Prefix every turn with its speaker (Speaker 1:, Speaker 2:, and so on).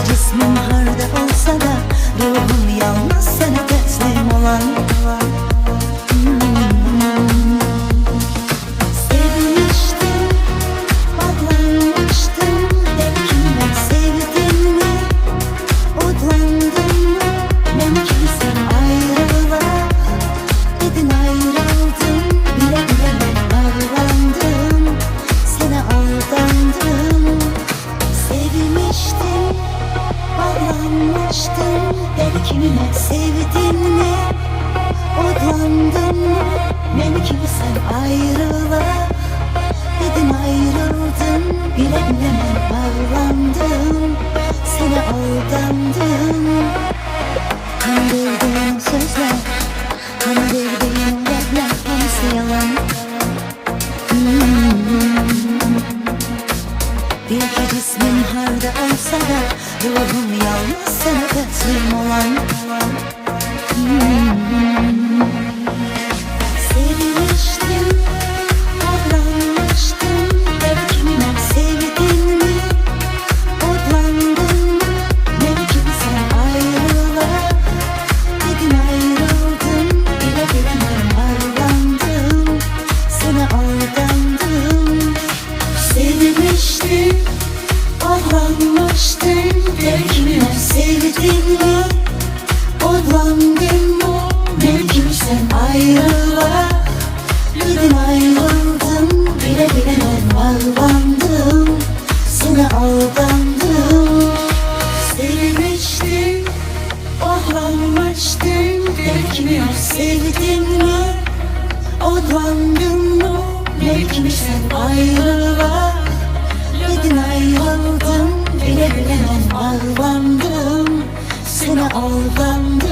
Speaker 1: Cismim harda olsa da ruhum yalnız sana teslim olan. Sevmiştim, bağlanmıştım, belki sevdin mi, odlandın mı, mümkün sen ayrıla, dedin ayrıldım, bile bile bağlandım, sana aldandım. Sevmiştim, bağlanmıştım, belki mi sevdin mi, odlandın mı, mümkün sen ayrıla, dedin ayrıldım, bile bile bağlandım, sana aldandım. Kandırdığın sözler, kandırdığın dertler, hepsi yalan. Belki cismim harda olsa da ruhum yalnız sana teslim olan. Sevmiştim, bağlanmıştım, belki mi sevdin mi, odlandın mı, belki sen ayrıla, dedin ayrıldım, bile bile bağlandım, sana aldandım. Sevmiştim, bağlanmıştım, belki mi sevdin mi, odlandın mı, belki sen ayrıla, dedin ayrıldım, bile bile bağlandım, sana aldandım. Sevmiştim, bağlanmıştım, belki mi sevdin mi, odlandın mı, belki sen ayrıla, dedin ayrıldım, bile bile bağlandım, sana aldandım.